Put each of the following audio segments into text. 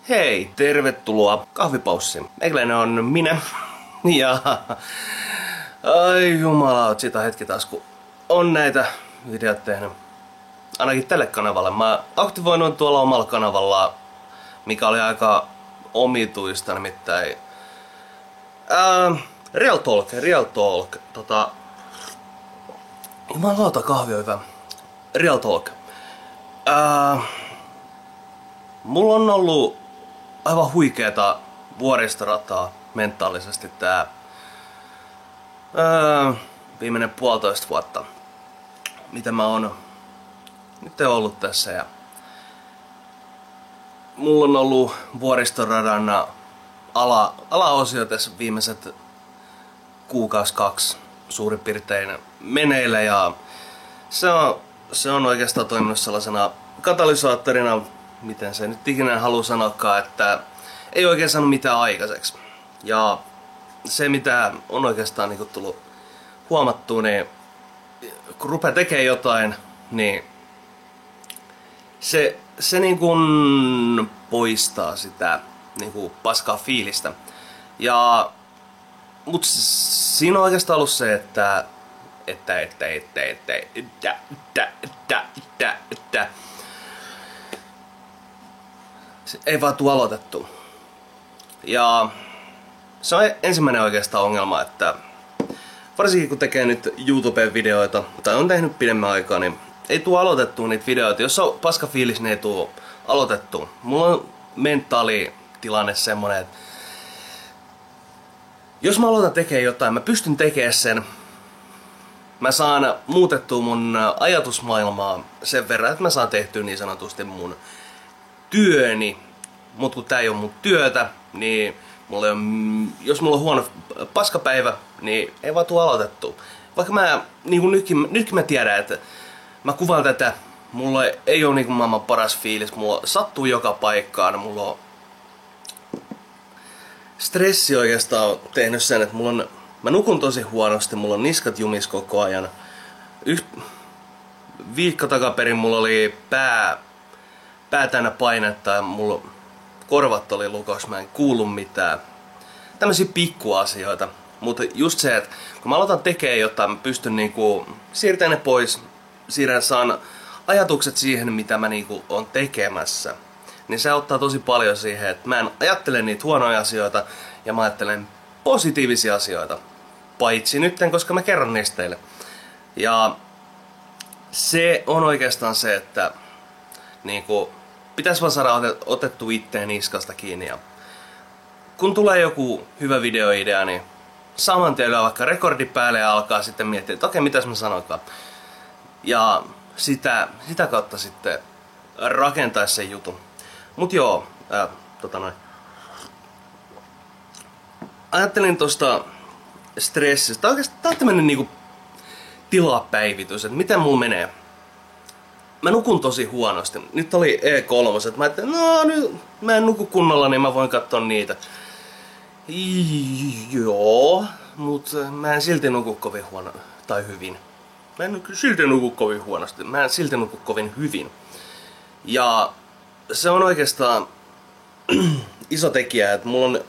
Hei, tervetuloa kahvipaussiin. Meikäläinen on minä. Ja... Ai jumala, siitä hetki taas kun on näitä videoita tehnyt. Ainakin tälle kanavalle. Mä aktivoinut tuolla omalla kanavalla, mikä oli aika omituista nimittäin. Real Talk. Jumalauta, kahvi on hyvä. Real Talk. Mulla on ollut aivan huikeeta vuoristorataa mentaalisesti tää viimeinen 1,5 vuotta, mitä mä oon nyt ollut tässä, ja mulla on ollut vuoristoradan alaosio tässä viimeiset kuukausi 2 suurin piirtein meneillä, ja se on oikeastaan toiminut sellaisena katalysaattorina, miten se nyt ikinä haluaa sanoakaan, että ei oikein saanut mitään aikaiseksi. Ja se mitä on oikeastaan niin tullut huomattua, niin kun rupeaa tekemään jotain, niin se niin kuin poistaa sitä niin kuin paskaa fiilistä. Mut siinä on oikeastaan ollut se, että se ei vaan tuu aloitettu. Ja se on ensimmäinen oikeastaan ongelma, että varsinkin kun tekee nyt YouTube-videoita, tai on tehnyt pidemmän aikaa, niin ei tuu aloitettua niitä videoita. Jos on paska fiilis, niin ei tuu aloitettua. Mulla on mentaalitilanne semmonen, että jos mä aloitan tekemään jotain, mä pystyn tekemään sen. Mä saan muutettua mun ajatusmaailmaa sen verran, että mä saan tehtyä niin sanotusti mun työni. Mut kun tää ei oo mun työtä, niin jos mulla on huono paskapäivä, niin ei vaan tuu aloitettu. Vaikka mä niin nytkin mä tiedän, että mä kuvaan tätä, mulla ei oo niin maailman paras fiilis, mulla sattuu joka paikkaan, mulla on stressi oikeastaan tehnyt sen, että mä nukun tosi huonosti, mulla on niskat jumis koko ajan. Viikko takaperin mulla oli pää täynnä painetta ja mulla korvat oli lukossa, mä en kuulu mitään. Tämmösiä pikkuasioita. Mutta just se, että kun mä aloitan tekemään jotain, mä pystyn niinku siirtämään ne pois, saan ajatukset siihen, mitä mä niinku on tekemässä. Niin se auttaa tosi paljon siihen, että mä en ajattele niitä huonoja asioita ja mä ajattelen positiivisia asioita. Paitsi nytten, koska mä kerron niistä teille. Ja se on oikeastaan se, että niinku pitäis vaan saada otettu itteen niskasta kiinni. Ja kun tulee joku hyvä videoidea, niin saman tien vaikka rekordi päälle ja alkaa sitten miettiä, että okei, mitäs mä sanoinkaan. Ja sitä kautta sitten rakentaa sen jutun. Mut joo, ajattelin tosta stressistä. Tää on tämmönen niinku tilapäivitys, että miten mulla menee. Mä nukun tosi huonosti. Nyt oli E3, että mä ajattelin, no nyt mä en nuku kunnolla, niin mä voin katsoa niitä. Joo, mut mä en silti nuku kovin hyvin. Mä en silti nuku kovin huonosti, mä en silti nuku kovin hyvin. Ja se on oikeastaan iso tekijä, että mulla on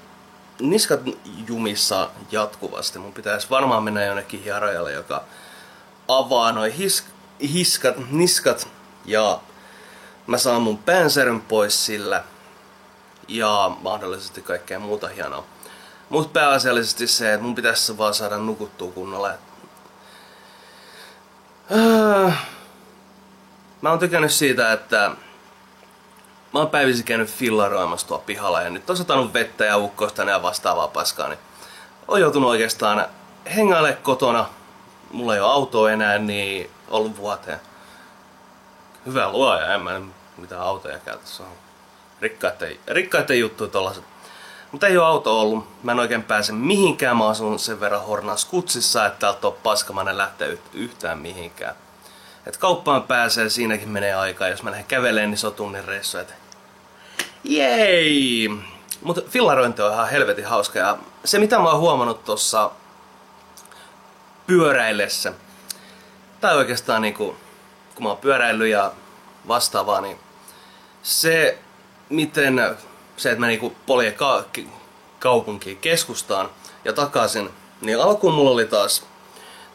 niskat jumissa jatkuvasti. Mun pitäisi varmaan mennä jonnekin hierojalle, joka avaa noi niskat. Ja mä saan mun päänsäryn pois sillä. Ja mahdollisesti kaikkea muuta hienoa. Mut pääasiallisesti se, että mun pitäisi vaan saada nukuttua kunnolla. Mä oon tykännyt siitä, että mä oon päivisin käynyt fillaroimassa tuolla pihalla ja nyt on satanut vettä ja ukkosta ja vastaavaa paskaa, niin oon joutunut oikeastaan hengaille kotona. Mulla ei oo autoa enää, niin ollut vuoteen. Hyvä luoja, en mä mitään autoja käytä, se on rikkaiden juttuja tollaset. Mutta ei oo auto ollut, mä en oikein pääse mihinkään, mä asun sen verran Hornaskutsissa, että täältä on paskamainen lähteä yhtään mihinkään. Et kauppaan pääsee, siinäkin menee aikaa, jos mä lähden käveleen, niin se on tunnin reissu, et jei! Mutta fillarointi on ihan helvetin hauska, ja se mitä mä oon huomannut tossa pyöräillessä, tai oikeastaan niinku, kun mä oon pyöräillyt ja vastaavaa, niin se miten se, että mä niinku poljen kaupunkiin keskustaan ja takaisin, niin alkuun mulla oli taas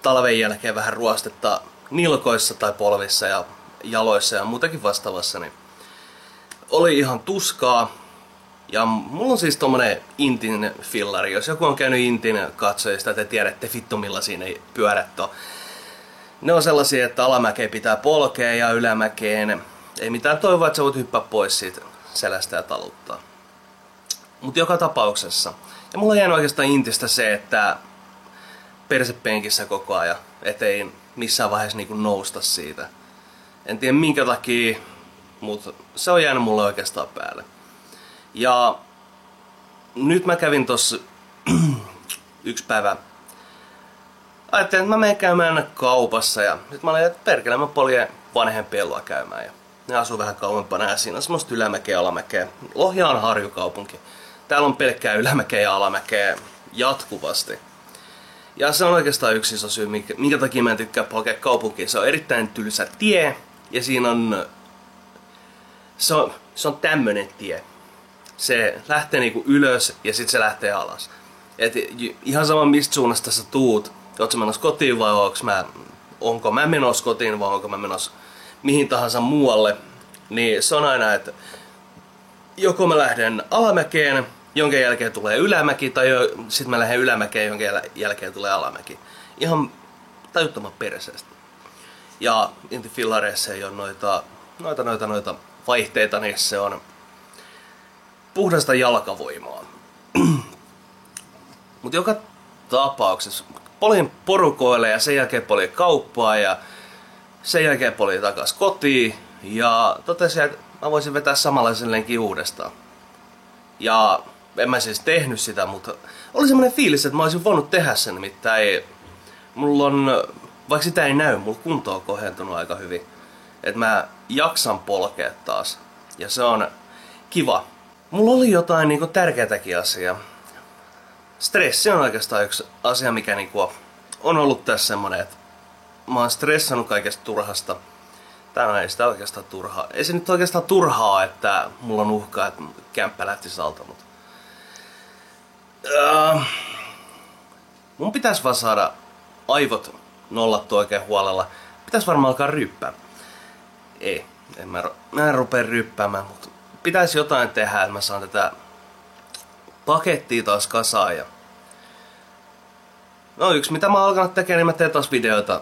talven jälkeen vähän ruostetta nilkoissa tai polvissa ja jaloissa ja muutakin vastaavassa, niin oli ihan tuskaa. Ja mulla on siis tommonen Intin fillari. Jos joku on käynyt Intin katsojista, te tiedätte vittu millaisia ne pyörät on. Ne on sellaisia, että alamäkeen pitää polkea ja ylämäkeen ei mitään toivoa, että sä voit hyppää pois siitä selästä ja taluttaa. Mutta joka tapauksessa. Ja mulla on jäänyt oikeastaan Intistä se, että persepenkissä koko ajan, ettei missään vaiheessa niinku nousta siitä. En tiedä minkä takia, mutta se on jäänyt mulle oikeastaan päälle. Ja nyt mä kävin tossa yksi päivä. Ajattelin, että mä menen käymään kaupassa ja nyt mä olin, että perkele mä poljen vanhempien luo käymään. Ja ne asuu vähän kauempana ja siinä on semmoista ylämäkeä ja alamäkeä. Lohja on harjukaupunki. Täällä on pelkkää ylämäkeä ja alamäkeä jatkuvasti. Ja se on oikeastaan yksi iso syy, minkä takia mä en tykkää polkea kaupunkiin. Se on erittäin tylsä tie ja siinä on... Se on tämmönen tie. Se lähtee niinku ylös ja sitten se lähtee alas. Et ihan sama mistä suunnasta sä tuut, ootko menossa kotiin vai onko mä menossa kotiin vai onko mä menossa mihin tahansa muualle, niin se on aina, että joko mä lähden alamäkeen, jonka jälkeen tulee ylämäki, tai sit mä lähden ylämäkeen, jonka jälkeen tulee alamäki. Ihan tajuttoman perseestä. Ja Inti-fillareissa ei ole noita vaihteita, niin se on puhdasta jalkavoimaa. Mut joka tapauksessa poljin porukoille ja sen jälkeen poljin kauppaa ja sen jälkeen poljin takas kotiin ja totesin, että mä voisin vetää samanlaisen lenkin uudestaan. Ja en mä siis tehnyt sitä, mutta oli semmonen fiilis, että mä olisin voinut tehdä sen, nimittäin mulla on, vaikka sitä ei näy, mulla kunto on kohentunut aika hyvin. Että mä jaksan polkea taas ja se on kiva. Mulla oli jotain niinku tärkeätäkin asiaa. Stressi on oikeastaan yksi asia, mikä niinku on ollut tässä semmonen, että mä oon stressannut kaikesta turhasta. Tää ei sitä oikeastaan turhaa. Ei se nyt oikeastaan turhaa, että mulla on uhkaa, että kämppä lähtisi alta, mutta... mun pitäis vaan saada aivot nollattua oikein huolella. Pitäis varmaan alkaa ryppää. Ei, mä en rupea ryppäämään, mutta pitäisi jotain tehdä, että mä saan tätä pakettia taas kasaan. Ja... no yksi mitä mä oon alkanut tekemään, niin mä teen taas videoita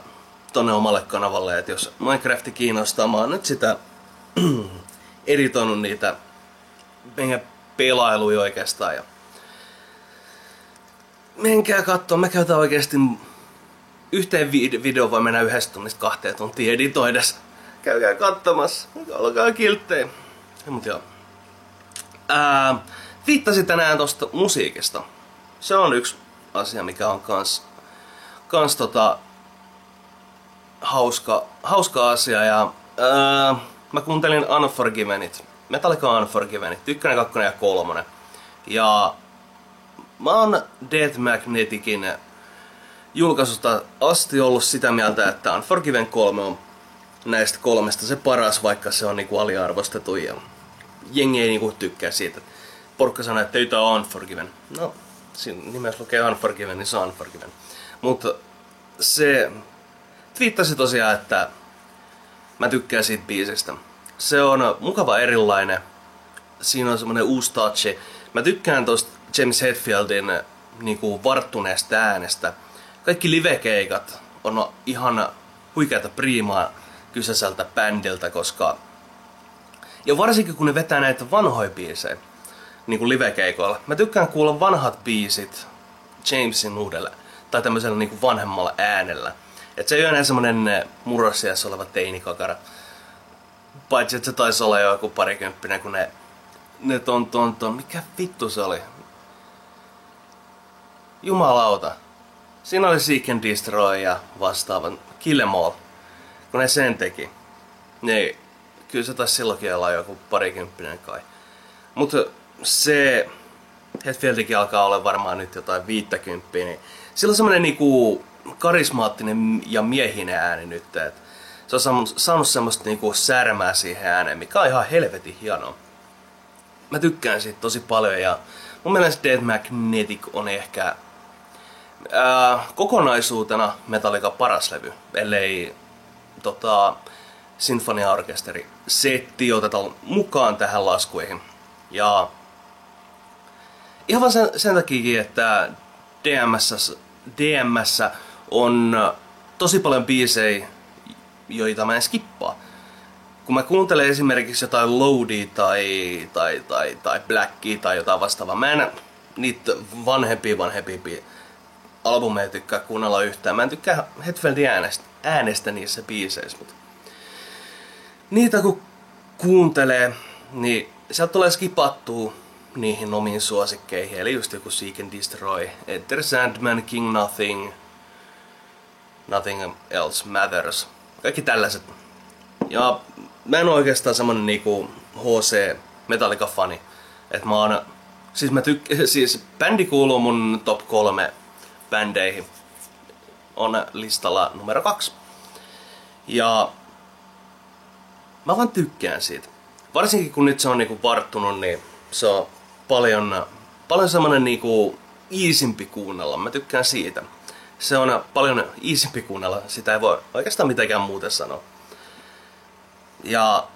tonne omalle kanavalle. Et jos Minecrafti kiinnostaa, mä oon nyt sitä editoinut niitä meidän pelailuja oikeastaan. Ja... menkää kattoo, mä käytän oikeesti yhteen videoon voi mennä 1 tunnista 2 tuntia editoidessa. Käykää katsomassa, olkaa kilttejä. Mut joo. Viittasin tänään tosta musiikista. Se on yksi asia, mikä on kans hauska asia. Ja, mä kuuntelin Unforgivenit. Metallica Unforgivenit. 1, 2 ja 3. Ja mä oon Death Magneticin julkaisusta asti ollut sitä mieltä, että Unforgiven 3 on näistä 3 se paras, vaikka se on niinku aliarvostettu ja jengi ei niinku tykkää siitä. Porukka sanoo, että ei tää on Unforgiven. No, siinä nimessä lukee Unforgiven, niin se on Unforgiven. Mutta se twiittasi tosiaan, että mä tykkään siitä biisistä. Se on mukava erilainen. Siinä on semmonen uusi touchi. Mä tykkään tosta James Hetfieldin niinku varttuneesta äänestä. Kaikki livekeikat on ihan huikeata priimaa kyseiseltä bändiltä, koska... ja varsinkin kun ne vetää näitä vanhoja biisejä, niinku livekeikoilla. Mä tykkään kuulla vanhat biisit Jamesin uudelle, tai tämmöisellä niinku vanhemmalla äänellä. Et se ei ole enää semmonen murrosiässä oleva teinikakara. Paitsi että se taisi olla jo joku parikymppinen, kun ne ton. Mikä vittu se oli? Jumalauta. Siinä oli Seek and Destroy ja vastaavan Kill Em All. Kun ne sen teki. Niin, kyllä se taisi silloinkin olla joku parikymppinen kai. Mutta se Hetfieldikin alkaa olla varmaan nyt jotain 50, niin sillä on semmonen niinku karismaattinen ja miehinen ääni nyt. Et se on saanut semmoista niinku särmää siihen ääneen, mikä on ihan helvetin hienoa. mä tykkään siitä tosi paljon ja mun mielestä Dead Magnetic on ehkä kokonaisuutena Metallican paras levy, ellei sinfoniaorkesteri setti otetaan mukaan tähän laskuihin. Ja ihan vaan sen takia, että DM:ssä on tosi paljon biisejä, joita mä en skippaa. Kun mä kuuntelen esimerkiksi jotain Loadia tai Blackia tai jotain vastaavaa, mä en niitä vanhempia albumeja tykkää kuunnella yhtään. Mä en tykkää Hetfieldin äänestä niissä biiseissä, mutta niitä kun kuuntelee, niin sieltä tulee skipattua niihin omiin suosikkeihin. Eli just joku Seek and Destroy, Enter Sandman, King Nothing, Nothing Else Matters. Kaikki tällaiset. Ja mä en oikeastaan semmonen niinku HC Metallica-fani. Et mä oon... Siis bändi kuuluu mun top 3 bändeihin. On listalla numero 2. Ja mä vaan tykkään siitä. Varsinkin kun nyt se on niinku varttunut, niin se on paljon semmonen niinku easimpi kuunnella. Mä tykkään siitä. Se on paljon easimpi kuunnella. Sitä ei voi oikeastaan mitenkään muuten sanoa. Ja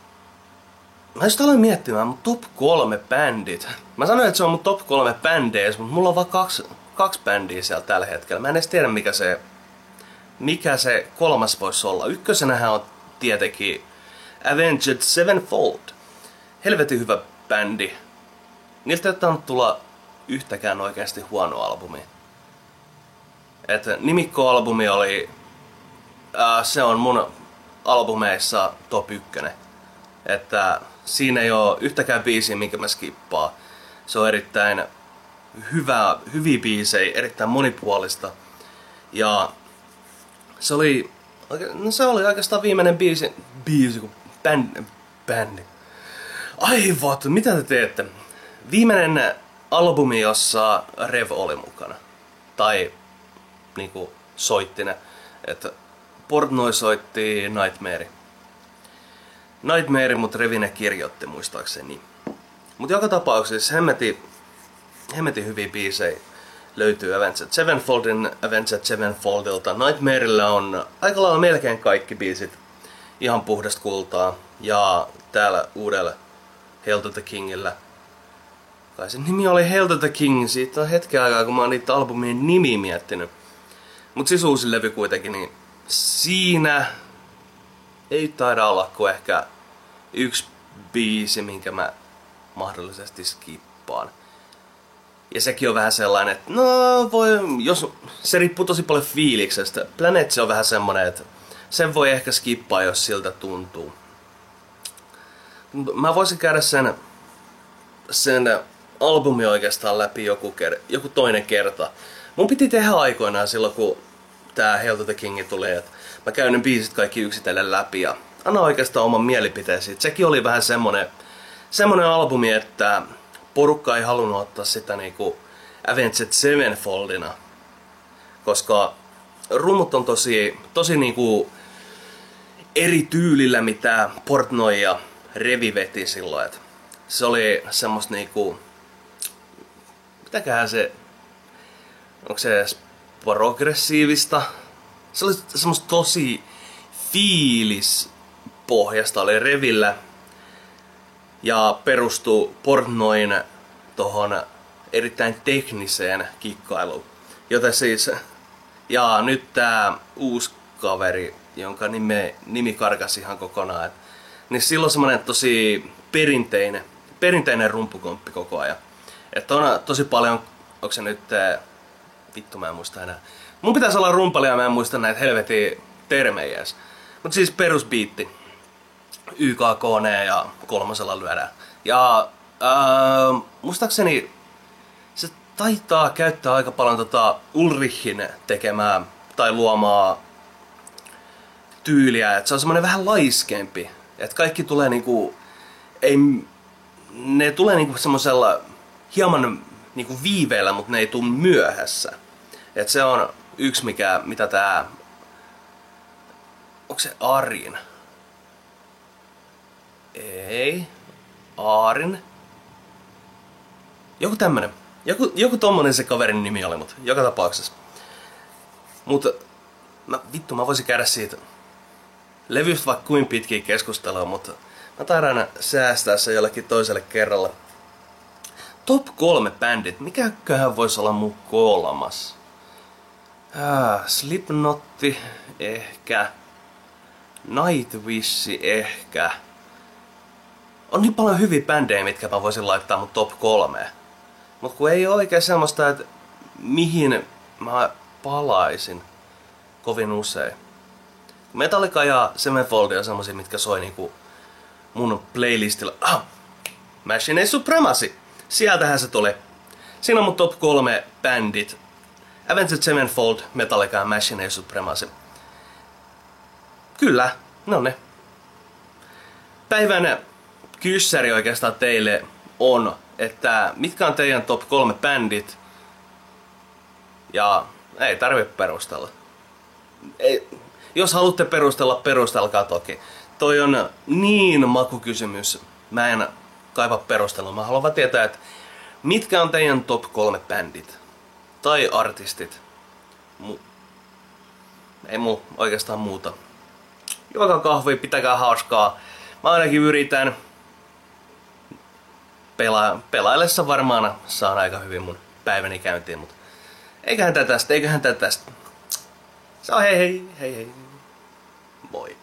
mä just aloin miettimään mun top 3 bändit. Mä sanoin, että se on mun top 3 bändeis, mutta mulla on vaan kaksi bändiä siellä tällä hetkellä. Mä en edes tiedä mikä se kolmas voisi olla. Ykkösenähän on tietenkin Avenged Sevenfold. Helvetin hyvä bändi. Niiltä ei tainnut tulla yhtäkään oikeasti huono albumi. Et nimikkoalbumi oli... se on mun albumeissa top 1. Siinä ei oo yhtäkään biisiä, minkä mä skippaan. Se on erittäin hyviä biisejä, erittäin monipuolista. Ja se oli oikeastaan viimeinen biisi kun bändi. Aivot, mitä te teette? Viimeinen albumi, jossa Rev oli mukana. Tai niinku soitti ne. Että Portnoy soitti Nightmare, mutta Revine kirjoitti muistaakseni. Mut joka tapauksessa hemmetin hyviä biisejä löytyy Avenged Sevenfoldilta. Nightmarella on aika lailla melkein kaikki biisit ihan puhdasta kultaa. Ja täällä uudella Hail to the Kingillä. Kai sen nimi oli Hail to the King, siitä on hetken aikaa kun mä oon niitä albumien nimi miettinyt. Mut siis uusi levy kuitenkin, niin siinä ei taida olla kuin ehkä yksi biisi, minkä mä mahdollisesti skippaan. Ja sekin on vähän sellainen, että jos se riippuu tosi paljon fiiliksestä. Planet se on vähän semmonen, että sen voi ehkä skippaa, jos siltä tuntuu. Mä voisin käydä sen albumi oikeastaan läpi joku toinen kerta. Mun piti tehdä aikoinaan silloin, kun tää Hail to the King tuli, että mä käyn ne biisit kaikki yksitellen läpi ja anna oikeastaan oman mielipiteen siitä. Sekin oli vähän semmonen albumi, että porukka ei halunnut ottaa sitä niinku Avenged Sevenfoldina, koska rummut on tosi niinku eri tyylillä, mitä Portnoy ja Revi veti silloin. Et se oli semmoista niinku, mitäköhän se, onko se edes progressiivista? Se oli semmoista tosi fiilispohjasta oli Revillä ja perustuu Portnoyn tohon erittäin tekniseen kikkailuun. Joten siis, ja nyt tää uusi kaveri, jonka nimi karkasi ihan kokonaan, niin sillä on semmonen tosi perinteinen rumpukomppi koko ajan. Että on tosi paljon, onko se nyt, vittu mä en muista enää. Mun pitäisi olla rumpali ja mä en muista näitä helvetin termejä edes. Mut siis perusbiitti. YKKN ja kolmosella lyödään. Ja muistaakseni se taitaa käyttää aika paljon Ulrichin tekemää tai luomaa tyyliä. Et se on semmonen vähän laiskempi. Et kaikki tulee niinku, ne tulee niinku semmosella hieman niinku viiveellä, mutta ne ei tuu myöhässä. Et se on yksi mitä tää, onko se Arin? Ei. Aarin. Joku tämmönen. Joku tommonen se kaverin nimi oli, mutta joka tapauksessa. Mutta mä voisin käydä siitä levystä vaikka kuin pitkiä keskustelua, mutta mä taidan säästää se jollekin toiselle kerralla. Top 3 bändit. Mikäköhän voisi olla mun kolmas? Slipknotti ehkä. Nightwish ehkä. On niin paljon hyviä bändejä, mitkä mä voisin laittaa mun top 3. Mut kun ei ole oikein semmoista, että mihin mä palaisin kovin usein. Metallica ja Sevenfold on semmosia, mitkä soi niinku mun playlistilla. Machine Supremacy. Sieltähän se tulee. Siinä on mun top 3 bändit. Avenged Sevenfold, Metallica ja Machine Supremacy. Kyllä, no ne. Päivän kyssäri oikeastaan teille on, että mitkä on teidän top 3 bändit. Ja ei tarvitse perustella. Jos haluatte perustella, perustelkaa toki. Toi on niin makukysymys. Mä en kaiva perustelua. Mä haluan vaan tietää, että mitkä on teidän top 3 bändit. Tai artistit. Ei mulla oikeastaan muuta. Juokaa kahvia, pitäkää hauskaa. Mä ainakin yritän. Pelaillessa varmaan saan aika hyvin mun päiväni käyntiin, mutta eiköhän tätä tästä. Se on hei. Moi.